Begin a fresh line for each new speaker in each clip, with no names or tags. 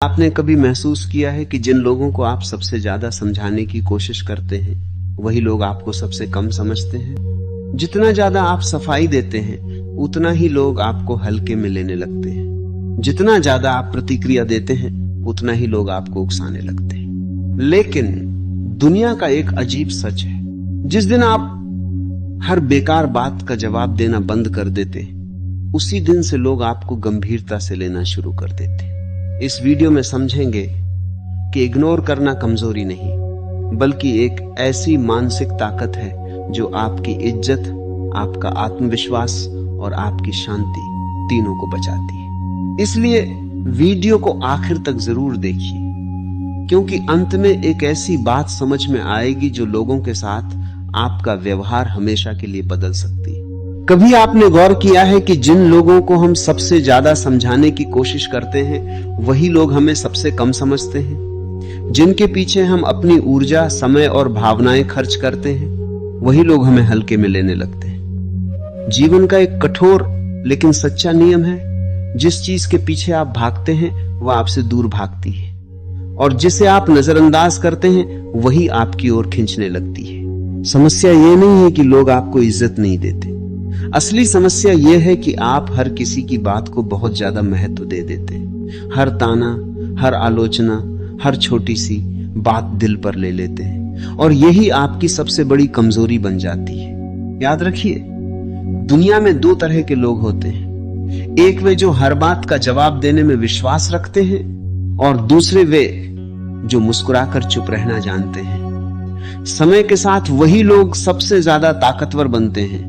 आपने कभी महसूस किया है कि जिन लोगों को आप सबसे ज्यादा समझाने की कोशिश करते हैं वही लोग आपको सबसे कम समझते हैं? जितना ज्यादा आप सफाई देते हैं उतना ही लोग आपको हल्के में लेने लगते हैं। जितना ज्यादा आप प्रतिक्रिया देते हैं उतना ही लोग आपको उकसाने लगते हैं। लेकिन दुनिया का एक अजीब सच है, जिस दिन आप हर बेकार बात का जवाब देना बंद कर देते हैं उसी दिन से लोग आपको गंभीरता से लेना शुरू कर देते हैं। इस वीडियो में समझेंगे कि इग्नोर करना कमजोरी नहीं बल्कि एक ऐसी मानसिक ताकत है जो आपकी इज्जत, आपका आत्मविश्वास और आपकी शांति तीनों को बचाती है। इसलिए वीडियो को आखिर तक जरूर देखिए, क्योंकि अंत में एक ऐसी बात समझ में आएगी जो लोगों के साथ आपका व्यवहार हमेशा के लिए बदल सकती है। कभी आपने गौर किया है कि जिन लोगों को हम सबसे ज्यादा समझाने की कोशिश करते हैं वही लोग हमें सबसे कम समझते हैं? जिनके पीछे हम अपनी ऊर्जा, समय और भावनाएं खर्च करते हैं वही लोग हमें हल्के में लेने लगते हैं। जीवन का एक कठोर लेकिन सच्चा नियम है, जिस चीज के पीछे आप भागते हैं वह आपसे दूर भागती है, और जिसे आप नजरअंदाज करते हैं वही आपकी ओर खींचने लगती है। समस्या यह नहीं है कि लोग आपको इज्जत नहीं देते, असली समस्या यह है कि आप हर किसी की बात को बहुत ज्यादा महत्व दे देते हैं। हर ताना, हर आलोचना, हर छोटी सी बात दिल पर ले लेते हैं, और यही आपकी सबसे बड़ी कमजोरी बन जाती है। याद रखिए, दुनिया में दो तरह के लोग होते हैं। एक वे जो हर बात का जवाब देने में विश्वास रखते हैं, और दूसरे वे जो मुस्कुराकर चुप रहना जानते हैं। समय के साथ वही लोग सबसे ज्यादा ताकतवर बनते हैं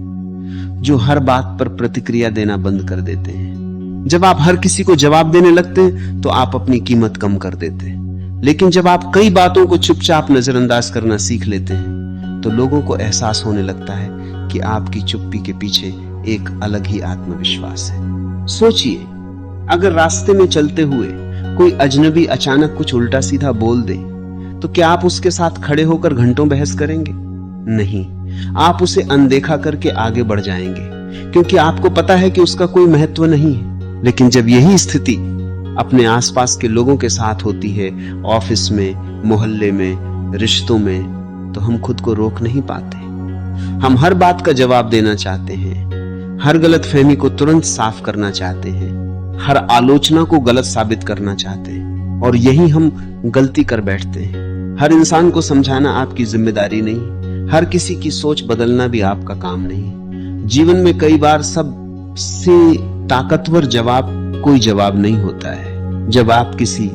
जो हर बात पर प्रतिक्रिया देना बंद कर देते हैं। जब आप हर किसी को जवाब देने लगते हैं तो आप अपनी कीमत कम कर देते हैं, लेकिन जब आप कई बातों को चुपचाप नजरअंदाज करना सीख लेते हैं तो लोगों को एहसास होने लगता है कि आपकी चुप्पी के पीछे एक अलग ही आत्मविश्वास है। सोचिए, अगर रास्ते में चलते हुए कोई अजनबी अचानक कुछ उल्टा सीधा बोल दे तो क्या आप उसके साथ खड़े होकर घंटों बहस करेंगे? नहीं, आप उसे अनदेखा करके आगे बढ़ जाएंगे, क्योंकि आपको पता है कि उसका कोई महत्व नहीं है। लेकिन जब यही स्थिति अपने आसपास के लोगों के साथ होती है, ऑफिस में, मोहल्ले में, रिश्तों में, तो हम खुद को रोक नहीं पाते। हम हर बात का जवाब देना चाहते हैं, हर गलतफहमी को तुरंत साफ करना चाहते हैं, हर आलोचना को गलत साबित करना चाहते हैं, और यही हम गलती कर बैठते हैं। हर इंसान को समझाना आपकी जिम्मेदारी नहीं, हर किसी की सोच बदलना भी आपका काम नहीं। जीवन में कई बार सबसे ताकतवर जवाब कोई जवाब नहीं होता है। जब आप किसी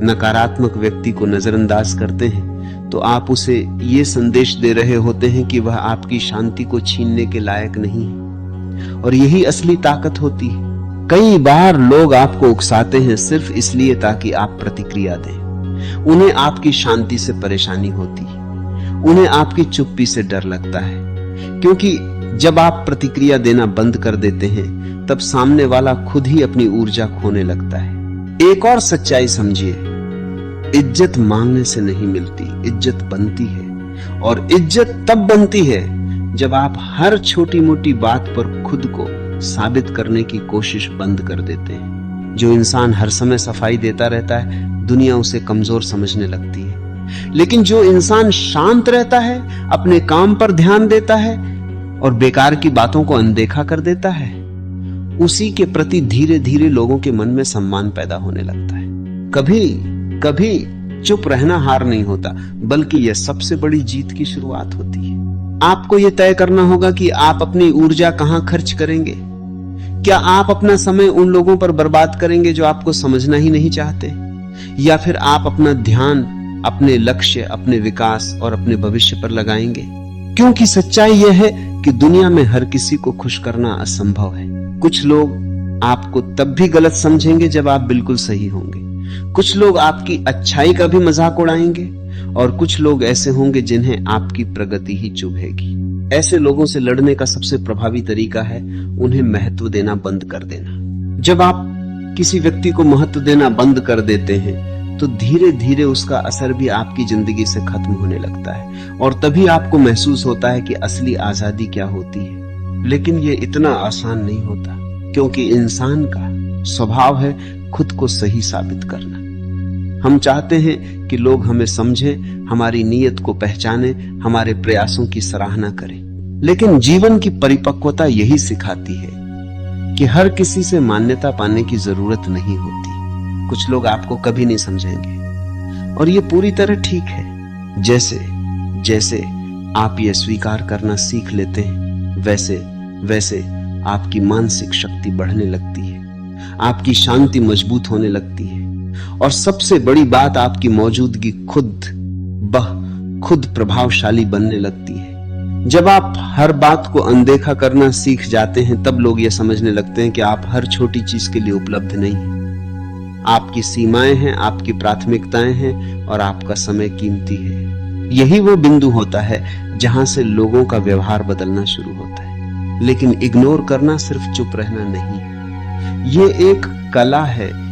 नकारात्मक व्यक्ति को नजरअंदाज करते हैं तो आप उसे ये संदेश दे रहे होते हैं कि वह आपकी शांति को छीनने के लायक नहीं है, और यही असली ताकत होती है। कई बार लोग आपको उकसाते हैं सिर्फ इसलिए ताकि आप प्रतिक्रिया दें। उन्हें आपकी शांति से परेशानी होती है, उन्हें आपकी चुप्पी से डर लगता है, क्योंकि जब आप प्रतिक्रिया देना बंद कर देते हैं तब सामने वाला खुद ही अपनी ऊर्जा खोने लगता है। एक और सच्चाई समझिए, इज्जत मांगने से नहीं मिलती, इज्जत बनती है, और इज्जत तब बनती है जब आप हर छोटी मोटी बात पर खुद को साबित करने की कोशिश बंद कर देते हैं। जो इंसान हर समय सफाई देता रहता है दुनिया उसे कमजोर समझने लगती है, लेकिन जो इंसान शांत रहता है, अपने काम पर ध्यान देता है और बेकार की बातों को अनदेखा कर देता है, उसी के प्रति धीरे धीरे लोगों के मन में सम्मान पैदा होने लगता है। कभी कभी चुप रहना हार नहीं होता, बल्कि यह सबसे बड़ी जीत की शुरुआत होती है। आपको यह तय करना होगा कि आप अपनी ऊर्जा कहां खर्च करेंगे। क्या आप अपना समय उन लोगों पर बर्बाद करेंगे जो आपको समझना ही नहीं चाहते, या फिर आप अपना ध्यान अपने लक्ष्य, अपने विकास और अपने भविष्य पर लगाएंगे? क्योंकि सच्चाई यह है कि दुनिया में हर किसी को खुश करना असंभव है। कुछ लोग आपको तब भी गलत समझेंगे जब आप बिल्कुल सही होंगे, कुछ लोग आपकी अच्छाई का भी मजाक उड़ाएंगे, और कुछ लोग ऐसे होंगे जिन्हें आपकी प्रगति ही चुभेगी। ऐसे लोगों से लड़ने का सबसे प्रभावी तरीका है उन्हें महत्व देना बंद कर देना। जब आप किसी व्यक्ति को महत्व देना बंद कर देते हैं तो धीरे धीरे उसका असर भी आपकी जिंदगी से खत्म होने लगता है, और तभी आपको महसूस होता है कि असली आजादी क्या होती है। लेकिन यह इतना आसान नहीं होता, क्योंकि इंसान का स्वभाव है खुद को सही साबित करना। हम चाहते हैं कि लोग हमें समझें, हमारी नीयत को पहचानें, हमारे प्रयासों की सराहना करें। लेकिन जीवन की परिपक्वता यही सिखाती है कि हर किसी से मान्यता पाने की जरूरत नहीं होती। कुछ लोग आपको कभी नहीं समझेंगे और ये पूरी तरह ठीक है। जैसे जैसे आप ये स्वीकार करना सीख लेते हैं, वैसे वैसे आपकी मानसिक शक्ति बढ़ने लगती है, आपकी शांति मजबूत होने लगती है और सबसे बड़ी बात, आपकी मौजूदगी खुद प्रभावशाली बनने लगती है। जब आप हर बात को अनदेखा करना सीख जाते हैं, तब लोग यह समझने लगते हैं कि आप हर छोटी चीज के लिए उपलब्ध नहीं हैं। आपकी सीमाएं हैं, आपकी प्राथमिकताएं हैं और आपका समय कीमती है। यही वो बिंदु होता है जहां से लोगों का व्यवहार बदलना शुरू होता है। लेकिन इग्नोर करना सिर्फ चुप रहना नहीं है, ये एक कला है